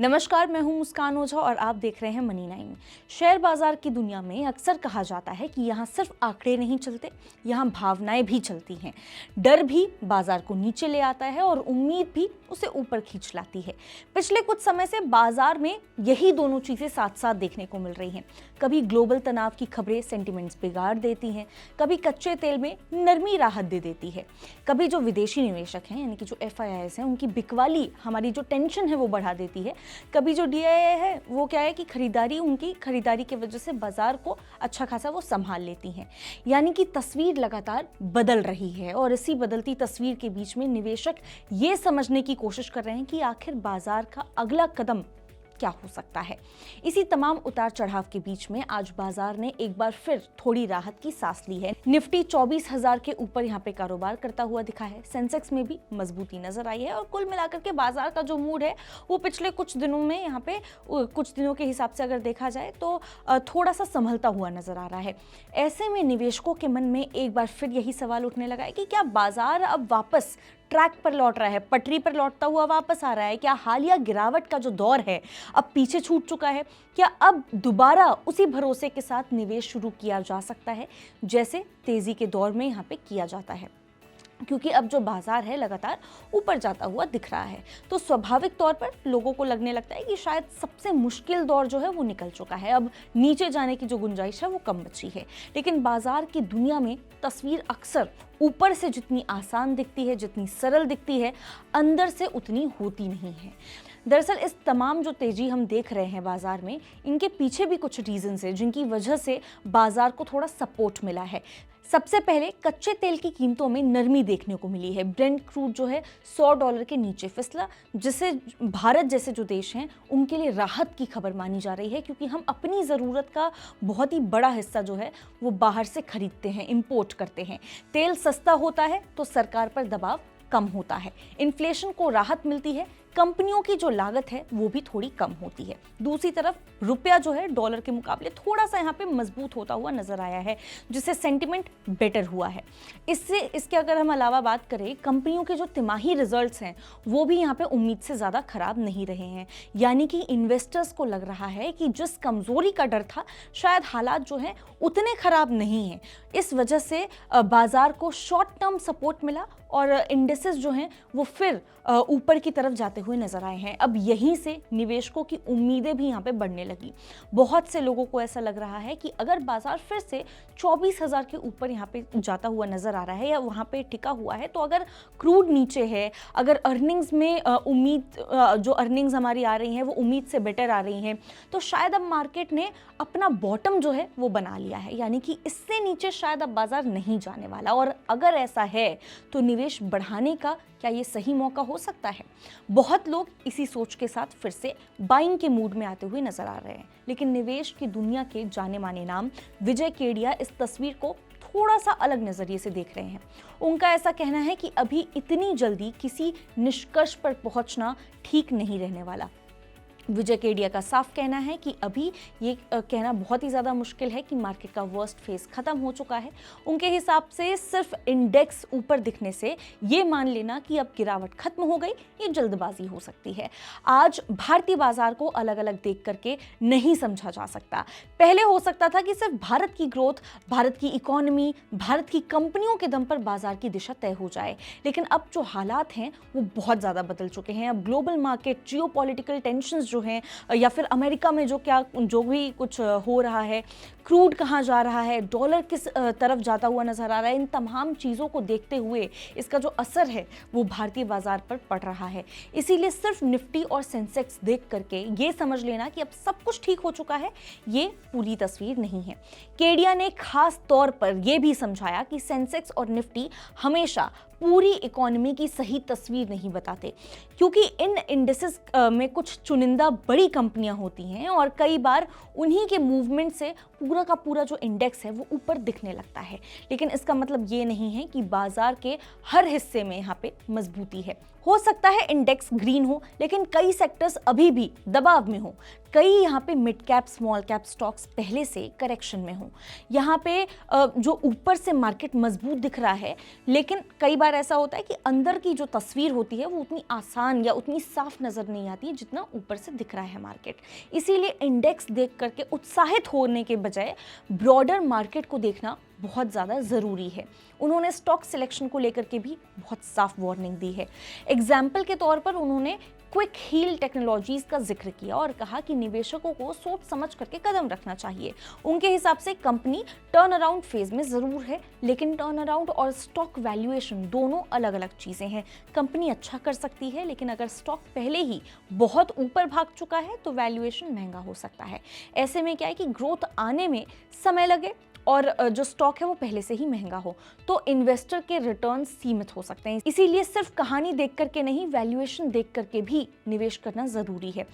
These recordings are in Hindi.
नमस्कार, मैं हूं मुस्कान ओझा और आप देख रहे हैं मनी 9। शेयर बाजार की दुनिया में अक्सर कहा जाता है कि यहाँ सिर्फ आंकड़े नहीं चलते, यहाँ भावनाएं भी चलती हैं। डर भी बाजार को नीचे ले आता है और उम्मीद भी उसे ऊपर खींच लाती है। पिछले कुछ समय से बाजार में यही दोनों चीजें साथ साथ देखने को मिल रही हैं। कभी ग्लोबल तनाव की खबरें सेंटिमेंट्स बिगाड़ देती हैं, कभी कच्चे तेल में नरमी राहत दे देती है, कभी जो विदेशी निवेशक हैं यानी कि जो FIIs हैं उनकी बिकवाली हमारी जो टेंशन है वो बढ़ा देती है, कभी जो DII है वो क्या है कि उनकी खरीदारी की वजह से बाजार को अच्छा खासा वो संभाल लेती हैं। यानी कि तस्वीर लगातार बदल रही है और इसी बदलती तस्वीर के बीच में निवेशक ये समझने की कोशिश कर रहे हैं कि आखिर बाजार का अगला कदम क्या हो सकता है। इसी तमाम उतार चढ़ाव के बीच में आज बाजार ने एक बार फिर थोड़ी राहत की सांस ली है। निफ्टी 24,000 के ऊपर यहाँ पे कारोबार करता हुआ दिखा है। सेंसेक्स में भी मजबूती नजर आई है और कुल मिलाकर के बाजार का जो मूड है वो पिछले कुछ दिनों में यहाँ पे कुछ दिनों के हिसाब से अगर देखा जाए तो थोड़ा सा संभलता हुआ नजर आ रहा है। ऐसे में निवेशकों के मन में एक बार फिर यही सवाल उठने लगा है कि क्या बाजार अब वापस ट्रैक पर लौट रहा है, पटरी पर लौटता हुआ वापस आ रहा है? क्या हालिया गिरावट का जो दौर है अब पीछे छूट चुका है? क्या अब दोबारा उसी भरोसे के साथ निवेश शुरू किया जा सकता है जैसे तेजी के दौर में यहाँ पे किया जाता है? क्योंकि अब जो बाजार है लगातार ऊपर जाता हुआ दिख रहा है, तो स्वाभाविक तौर पर लोगों को लगने लगता है कि शायद सबसे मुश्किल दौर जो है वो निकल चुका है, अब नीचे जाने की जो गुंजाइश है वो कम बची है। लेकिन बाजार की दुनिया में तस्वीर अक्सर ऊपर से जितनी आसान दिखती है, जितनी सरल दिखती है, अंदर से उतनी होती नहीं है। दरअसल इस तमाम जो तेजी हम देख रहे हैं बाजार में, इनके पीछे भी कुछ रीजंस हैं जिनकी वजह से बाजार को थोड़ा सपोर्ट मिला है। सबसे पहले कच्चे तेल की कीमतों में नरमी देखने को मिली है। ब्रेंट क्रूड जो है $100 के नीचे फिसला, जिससे भारत जैसे जो देश हैं उनके लिए राहत की खबर मानी जा रही है, क्योंकि हम अपनी ज़रूरत का बहुत ही बड़ा हिस्सा जो है वो बाहर से खरीदते हैं, इंपोर्ट करते हैं। तेल सस्ता होता है तो सरकार पर दबाव कम होता है, इन्फ्लेशन को राहत मिलती है, कंपनियों की जो लागत है वो भी थोड़ी कम होती है। दूसरी तरफ रुपया जो है डॉलर के मुकाबले थोड़ा सा यहाँ पे मजबूत होता हुआ नजर आया है, जिससे सेंटिमेंट बेटर हुआ है। इसके अगर हम अलावा बात करें, कंपनियों के जो तिमाही रिजल्ट्स हैं वो भी यहाँ पे उम्मीद से ज़्यादा खराब नहीं रहे हैं। यानी कि इन्वेस्टर्स को लग रहा है कि जिस कमज़ोरी का डर था, शायद हालात जो हैं उतने खराब नहीं हैं। इस वजह से बाजार को शॉर्ट टर्म सपोर्ट मिला और इंडेसेस जो हैं वो फिर ऊपर की तरफ जाते हुए नजर आए हैं। अब यहीं से निवेशकों की उम्मीदें भी यहाँ पे बढ़ने लगी। बहुत से लोगों को ऐसा लग रहा है कि अगर बाजार फिर से 24,000 के ऊपर यहाँ पे जाता हुआ नजर आ रहा है या वहाँ पे टिका हुआ है, तो अगर क्रूड नीचे है, अगर अर्निंग्स में जो अर्निंग्स हमारी आ रही हैं वो उम्मीद से बेटर आ रही हैं, तो शायद अब मार्केट ने अपना बॉटम जो है वो बना लिया है। यानी कि इससे नीचे शायद अब बाजार नहीं जाने वाला, और अगर ऐसा है तो निवेश बढ़ाने का क्या ये सही मौका हो सकता है? बहुत लोग इसी सोच के साथ फिर से बाइंग के मूड में आते हुए नजर आ रहे हैं। लेकिन निवेश की दुनिया के जाने माने नाम विजय केडिया इस तस्वीर को थोड़ा सा अलग नजरिए से देख रहे हैं। उनका ऐसा कहना है कि अभी इतनी जल्दी किसी निष्कर्ष पर पहुंचना ठीक नहीं रहने वाला। विजय केडिया का साफ कहना है कि अभी ये कहना बहुत ही ज़्यादा मुश्किल है कि मार्केट का वर्स्ट फेज खत्म हो चुका है। उनके हिसाब से सिर्फ इंडेक्स ऊपर दिखने से ये मान लेना कि अब गिरावट खत्म हो गई, ये जल्दबाजी हो सकती है। आज भारतीय बाजार को अलग अलग देख करके नहीं समझा जा सकता। पहले हो सकता था कि सिर्फ भारत की ग्रोथ, भारत की इकोनॉमी, भारत की कंपनियों के दम पर बाजार की दिशा तय हो जाए, लेकिन अब जो हालात हैं वो बहुत ज़्यादा बदल चुके हैं। अब ग्लोबल मार्केट, जियोपॉलिटिकल टेंशंस जो हैं, या फिर अमेरिका में जो भी कुछ हो रहा है, क्रूड कहाँ जा रहा है, डॉलर किस तरफ जाता हुआ नजर आ रहा है, इन तमाम चीज़ों को देखते हुए इसका जो असर है वो भारतीय बाजार पर पड़ रहा है। इसीलिए सिर्फ निफ्टी और सेंसेक्स देख करके ये समझ लेना कि अब सब कुछ ठीक हो चुका है, ये पूरी तस्वीर नहीं है। केडिया ने खास तौर पर यह भी समझाया कि सेंसेक्स और निफ्टी हमेशा पूरी इकोनॉमी की सही तस्वीर नहीं बताते, क्योंकि इन इंडेसेस में कुछ चुनिंदा बड़ी कंपनियां होती हैं और कई बार उन्हीं के मूवमेंट से पूरा का पूरा जो इंडेक्स है वो ऊपर दिखने लगता है, लेकिन इसका मतलब ये नहीं है कि बाजार के हर हिस्से में यहाँ पे मजबूती है। हो सकता है इंडेक्स ग्रीन हो, लेकिन कई सेक्टर्स अभी भी दबाव में हो। कई यहाँ पे mid cap small cap stocks पहले से करेक्शन में हो। यहाँ पे जो ऊपर से मार्केट मजबूत दिख रहा है, लेकिन कई बार ऐसा होता है कि अंदर की जो तस्वीर होती है वो उतनी आसान या उतनी साफ नजर नहीं आती है जितना ऊपर से दिख रहा है मार्केट। इसीलिए इंडेक्स देख करके उत्साहित होने के बजाय ब्रॉडर मार्केट को देखना बहुत ज़्यादा ज़रूरी है। उन्होंने स्टॉक सिलेक्शन को लेकर के भी बहुत साफ वार्निंग दी है। एग्जाम्पल के तौर पर उन्होंने क्विक हील टेक्नोलॉजीज का जिक्र किया और कहा कि निवेशकों को सोच समझ करके कदम रखना चाहिए। उनके हिसाब से कंपनी टर्न अराउंड फेज में ज़रूर है, लेकिन टर्न अराउंड और स्टॉक वैल्यूएशन दोनों अलग अलग चीज़ें हैं। कंपनी अच्छा कर सकती है, लेकिन अगर स्टॉक पहले ही बहुत ऊपर भाग चुका है तो वैल्यूएशन महंगा हो सकता है। ऐसे में क्या है कि ग्रोथ आने में समय लगे और जो स्टॉक है वो पहले से ही महंगा हो तो इन्वेस्टर के रिटर्न सीमित हो सकते हैं। इसीलिए सिर्फ कहानी देख करके नहीं, वैल्यूएशन देख करके भी निवेश करना ज़रूरी है।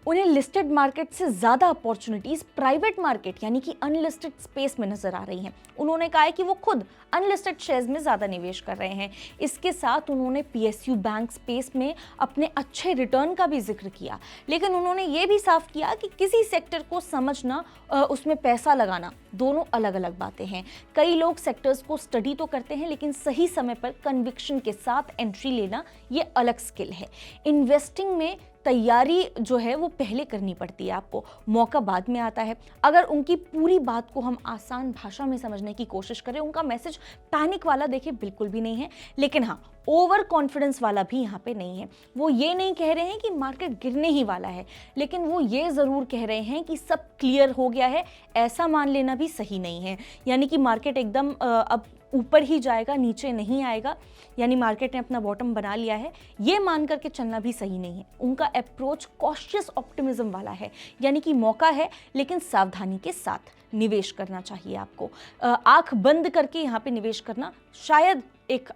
उन्हें लिस्टेड मार्केट से ज़्यादा अपॉर्चुनिटीज़ प्राइवेट मार्केट यानी कि अनलिस्टेड स्पेस में नज़र आ रही हैं। उन्होंने कहा है कि वो खुद अनलिस्टेड शेयर्स में ज़्यादा निवेश कर रहे हैं। इसके साथ उन्होंने पीएसयू बैंक स्पेस में अपने अच्छे रिटर्न का भी जिक्र किया, लेकिन उन्होंने ये भी साफ किया कि किसी सेक्टर को समझना उसमें पैसा लगाना दोनों अलग अलग बातें हैं। कई लोग सेक्टर्स को स्टडी तो करते हैं, लेकिन सही समय पर कन्विक्शन के साथ एंट्री लेना ये अलग स्किल है। इन्वेस्टिंग में तैयारी जो है वो पहले करनी पड़ती है, आपको मौका बाद में आता है। अगर उनकी पूरी बात को हम आसान भाषा में समझने की कोशिश करें, उनका मैसेज पैनिक वाला देखिए बिल्कुल भी नहीं है, लेकिन हाँ ओवर कॉन्फिडेंस वाला भी यहाँ पे नहीं है। वो ये नहीं कह रहे हैं कि मार्केट गिरने ही वाला है, लेकिन वो ये ज़रूर कह रहे हैं कि सब क्लियर हो गया है। ऐसा मान लेना भी सही नहीं है, यानी कि मार्केट एकदम अब ऊपर ही जाएगा, नीचे नहीं आएगा, यानी मार्केट ने अपना बॉटम बना लिया है, ये मान करके चलना भी सही नहीं है। उनका अप्रोच कॉशियस ऑप्टिमिज्म वाला है, यानी कि मौका है लेकिन सावधानी के साथ निवेश करना चाहिए आपको। आंख बंद करके यहाँ पे निवेश करना शायद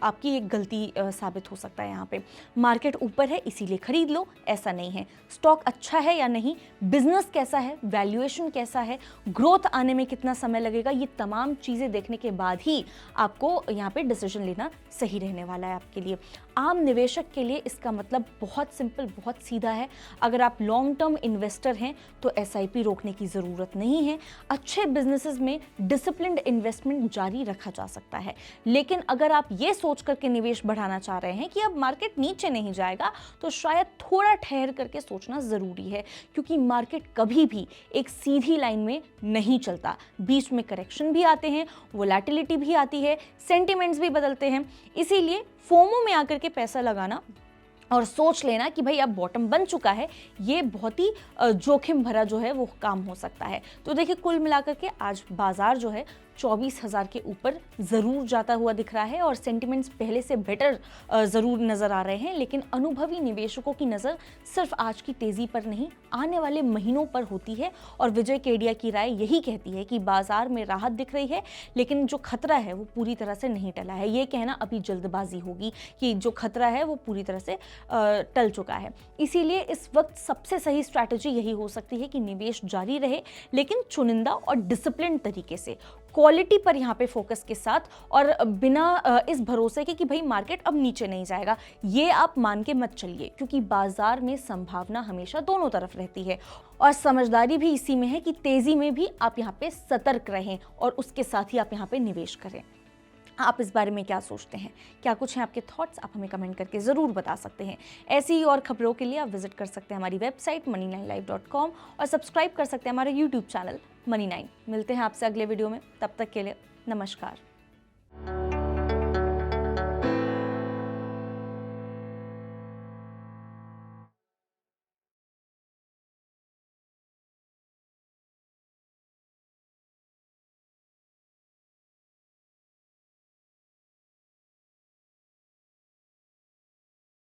आपकी एक गलती साबित हो सकता है। यहाँ पे मार्केट ऊपर है इसीलिए खरीद लो, ऐसा नहीं है। स्टॉक अच्छा है या नहीं, बिजनेस कैसा है, वैल्यूएशन कैसा है, ग्रोथ आने में कितना समय लगेगा, ये तमाम चीज़ें देखने के बाद ही आपको यहाँ पे डिसीजन लेना सही रहने वाला है आपके लिए। आम निवेशक के लिए इसका मतलब बहुत सिंपल, बहुत सीधा है। अगर आप लॉन्ग टर्म इन्वेस्टर हैं तो एसआईपी रोकने की ज़रूरत नहीं है। अच्छे बिजनेसेस में डिसिप्लिन्ड इन्वेस्टमेंट जारी रखा जा सकता है, लेकिन अगर आप ये सोच करके निवेश बढ़ाना चाह रहे हैं कि अब मार्केट नीचे नहीं जाएगा तो शायद थोड़ा ठहर करके सोचना ज़रूरी है, क्योंकि मार्केट कभी भी एक सीधी लाइन में नहीं चलता। बीच में करेक्शन भी आते हैं, वोलेटिलिटी भी आती है, सेंटिमेंट्स भी बदलते हैं। इसीलिए फोमो में आकर के पैसा लगाना और सोच लेना कि भाई अब बॉटम बन चुका है, ये बहुत ही जोखिम भरा जो है वो काम हो सकता है। तो देखिए कुल मिलाकर के आज बाजार जो है 24,000 के ऊपर ज़रूर जाता हुआ दिख रहा है और सेंटिमेंट्स पहले से बेटर ज़रूर नज़र आ रहे हैं, लेकिन अनुभवी निवेशकों की नज़र सिर्फ आज की तेज़ी पर नहीं, आने वाले महीनों पर होती है। और विजय केडिया की राय यही कहती है कि बाजार में राहत दिख रही है, लेकिन जो खतरा है वो पूरी तरह से नहीं टला है। ये कहना अभी जल्दबाजी होगी कि जो खतरा है वो पूरी तरह से टल चुका है। इसीलिए इस वक्त सबसे सही स्ट्रैटेजी यही हो सकती है कि निवेश जारी रहे, लेकिन चुनिंदा और डिसिप्लिन तरीके से, क्वालिटी पर यहाँ पे फोकस के साथ, और बिना इस भरोसे के कि भाई मार्केट अब नीचे नहीं जाएगा, ये आप मान के मत चलिए, क्योंकि बाजार में संभावना हमेशा दोनों तरफ रहती है। और समझदारी भी इसी में है कि तेजी में भी आप यहाँ पे सतर्क रहें और उसके साथ ही आप यहाँ पे निवेश करें। आप इस बारे में क्या सोचते हैं? क्या कुछ हैं आपके थॉट्स? आप हमें कमेंट करके ज़रूर बता सकते हैं। ऐसी ही और खबरों के लिए आप विजिट कर सकते हैं हमारी वेबसाइट money9live.com और सब्सक्राइब कर सकते हैं हमारे यूट्यूब चैनल Money9। मिलते हैं आपसे अगले वीडियो में, तब तक के लिए नमस्कार।